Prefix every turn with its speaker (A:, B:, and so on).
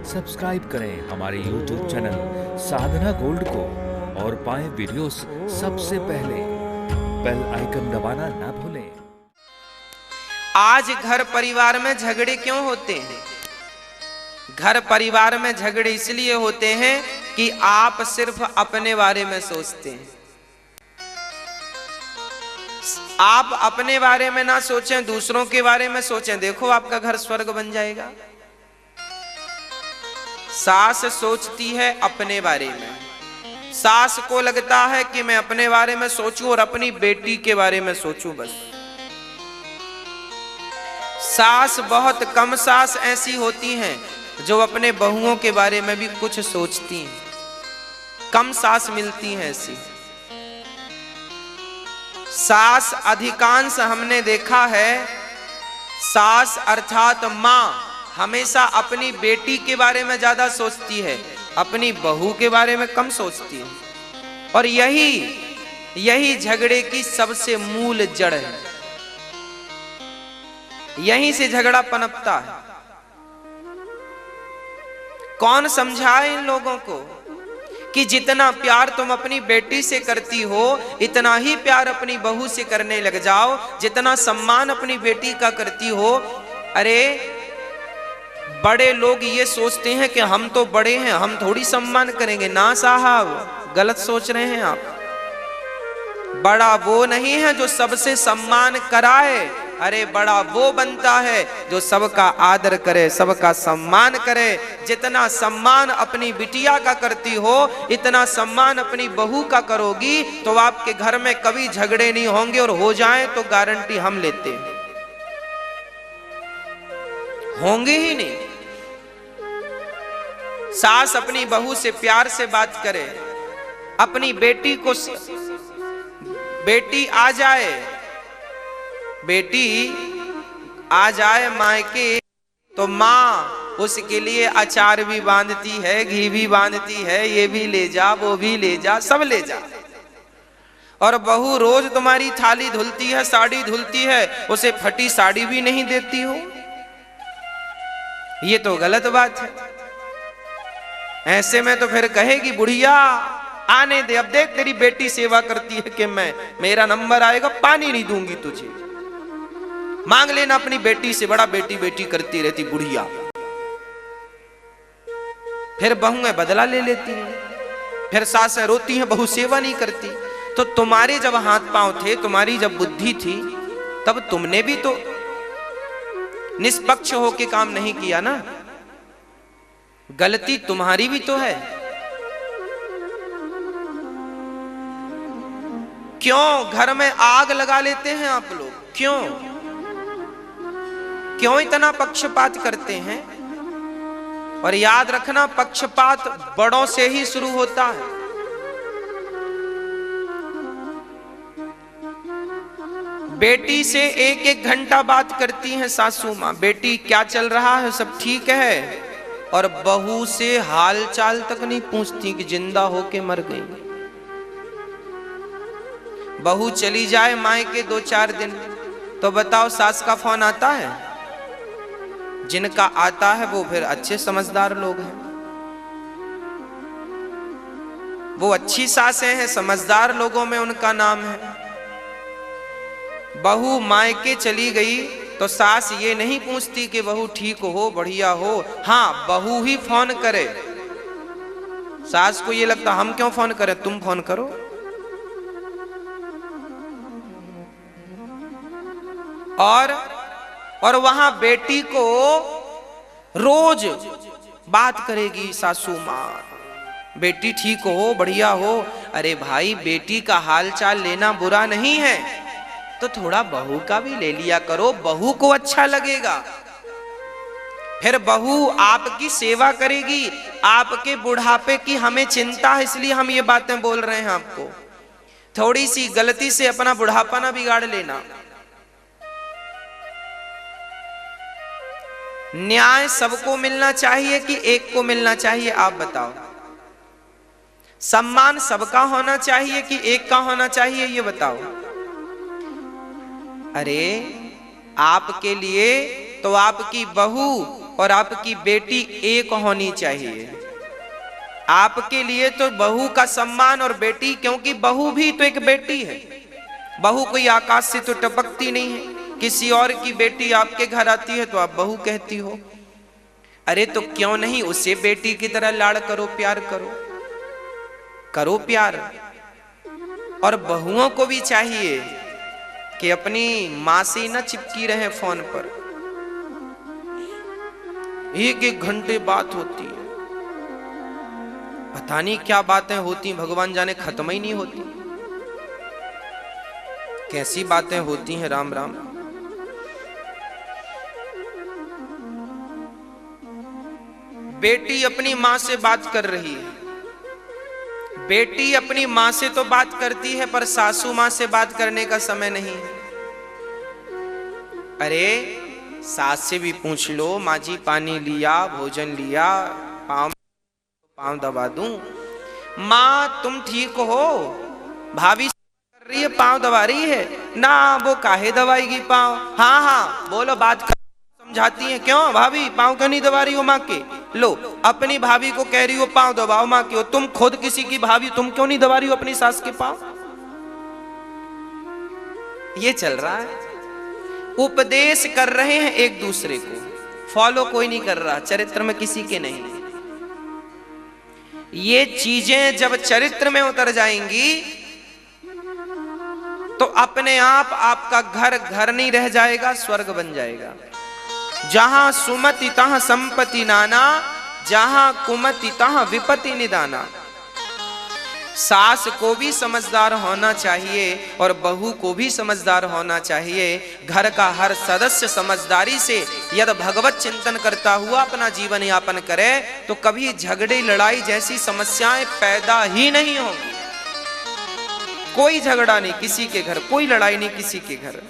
A: Subscribe करें हमारे YouTube channel साधना gold को और पाएं वीडियोस सबसे पहले। बेल आइकन दबाना ना भूलें।
B: आज घर परिवार में झगड़े क्यों होते हैं? घर परिवार में झगड़े इसलिए होते हैं कि आप सिर्फ अपने बारे में सोचते हैं। आप अपने बारे में ना सोचें, दूसरों के बारे में सोचें, देखो आपका घर स्वर्ग बन जाएगा। सास सोचती है अपने बारे में, सास को लगता है कि मैं अपने बारे में सोचूं और अपनी बेटी के बारे में सोचूं बस। सास बहुत कम सास ऐसी होती हैं जो अपने बहुओं के बारे में भी कुछ सोचती हैं, कम सास मिलती हैं ऐसी। सास अधिकांश हमने देखा है, सास अर्थात मां हमेशा अपनी बेटी के बारे में ज्यादा सोचती है, अपनी बहू के बारे में कम सोचती है। और यही झगड़े की सबसे मूल जड़ है, यहीं से झगड़ा पनपता है। कौन समझाए इन लोगों को कि जितना प्यार तुम अपनी बेटी से करती हो इतना ही प्यार अपनी बहू से करने लग जाओ, जितना सम्मान अपनी बेटी का करती हो। अरे बड़े लोग ये सोचते हैं कि हम तो बड़े हैं, हम थोड़ी सम्मान करेंगे। ना साहब, गलत सोच रहे हैं आप। बड़ा वो नहीं है जो सबसे सम्मान कराए, अरे बड़ा वो बनता है जो सबका आदर करे, सबका सम्मान करे। जितना सम्मान अपनी बिटिया का करती हो इतना सम्मान अपनी बहू का करोगी तो आपके घर में कभी झगड़े नहीं होंगे, और हो जाएं तो गारंटी हम लेते हैं होंगे ही नहीं। सास अपनी बहू से प्यार से बात करे, अपनी बेटी को, बेटी आ जाए मायके तो माँ उसके लिए अचार भी बांधती है, घी भी बांधती है, ये भी ले जा, वो भी ले जा, सब ले जा। और बहू रोज तुम्हारी थाली धुलती है, साड़ी धुलती है, उसे फटी साड़ी भी नहीं देती हो। ये तो गलत बात है। ऐसे में तो फिर कहेगी बुढ़िया आने दे, अब देख तेरी बेटी सेवा करती है कि मेरा नंबर आएगा पानी नहीं दूंगी तुझे, मांग लेना अपनी बेटी से, बड़ा बेटी बेटी करती रहती बुढ़िया। फिर बहुएं बदला ले लेती हैं, फिर सासें रोती हैं बहू सेवा नहीं करती। तो तुम्हारे जब हाथ पांव थे, तुम्हारी जब बुद्धि थी, तब तुमने भी तो निष्पक्ष होके काम नहीं किया ना। गलती तुम्हारी भी तो है। क्यों घर में आग लगा लेते हैं आप लोग? क्यों इतना पक्षपात करते हैं? और याद रखना, पक्षपात बड़ों से ही शुरू होता है। बेटी से एक एक घंटा बात करती हैं सासू मां, बेटी क्या चल रहा है, सब ठीक है। और बहू से हाल चाल तक नहीं पूछती कि जिंदा होके मर गई। बहू चली जाए मायके 2-4 दिन तो बताओ सास का फोन आता है? जिनका आता है वो फिर अच्छे समझदार लोग हैं, वो अच्छी सासें हैं, समझदार लोगों में उनका नाम है। बहू मायके चली गई तो सास ये नहीं पूछती कि बहू ठीक हो, बढ़िया हो। हाँ, बहू ही फोन करे। सास को ये लगता हम क्यों फोन करें, तुम फोन करो। और वहां बेटी को रोज बात करेगी सासू मां, बेटी ठीक हो, बढ़िया हो। अरे भाई, बेटी का हालचाल लेना बुरा नहीं है, तो थोड़ा बहू का भी ले लिया करो, बहू को अच्छा लगेगा। फिर बहू आपकी सेवा करेगी। आपके बुढ़ापे की हमें चिंता है, इसलिए हम ये बातें बोल रहे हैं आपको। थोड़ी सी गलती से अपना बुढ़ापा ना बिगाड़ लेना। न्याय सबको मिलना चाहिए कि एक को मिलना चाहिए, आप बताओ। सम्मान सबका होना चाहिए कि एक का होना चाहिए, ये बताओ। अरे आपके लिए तो आपकी बहू और आपकी बेटी एक होनी चाहिए। आपके लिए तो बहू का सम्मान और बेटी, क्योंकि बहू भी तो एक बेटी है। बहू कोई आकाश से तो टपकती नहीं है। किसी और की बेटी आपके घर आती है तो आप बहू कहती हो। अरे तो क्यों नहीं उसे बेटी की तरह लाड़ करो, प्यार करो, करो प्यार। और बहुओं को भी चाहिए कि अपनी मां से न चिपकी रहे फोन पर। एक एक घंटे बात होती है, पता नहीं क्या बातें होती, भगवान जाने, खत्म ही नहीं होती। कैसी बातें होती हैं, राम राम। बेटी अपनी मां से बात कर रही है। बेटी अपनी मां से तो बात करती है, पर सासू मां से बात करने का समय नहीं है। अरे सास से भी पूछ लो, माँ जी पानी लिया, भोजन लिया, पाँव दबा दूं? माँ तुम ठीक हो? भाभी कर रही है, पाँव दबा रही है ना, वो काहे दबाएगी पाँव? हाँ हाँ बोलो, बात कर, समझाती है। क्यों भाभी पाँव क्यों नहीं दबा रही हो माँ के? लो, अपनी भाभी को कह रही हो पाँव दबाओ माँ के, हो तुम खुद किसी की भाभी, तुम क्यों नहीं दबा रही हो अपनी सास के पाँव? ये चल रहा है। उपदेश कर रहे हैं एक दूसरे को, फॉलो कोई नहीं कर रहा, चरित्र में किसी के नहीं। ये चीजें जब चरित्र में उतर जाएंगी तो अपने आप आपका घर घर नहीं रह जाएगा, स्वर्ग बन जाएगा। जहां सुमति तहां संपत्ति नाना, जहां कुमति तहां विपत्ति निदाना। सास को भी समझदार होना चाहिए और बहू को भी समझदार होना चाहिए। घर का हर सदस्य समझदारी से यदि भगवत चिंतन करता हुआ अपना जीवन यापन करे तो कभी झगड़े लड़ाई जैसी समस्याएं पैदा ही नहीं होंगी। कोई झगड़ा नहीं किसी के घर, कोई लड़ाई नहीं किसी के घर।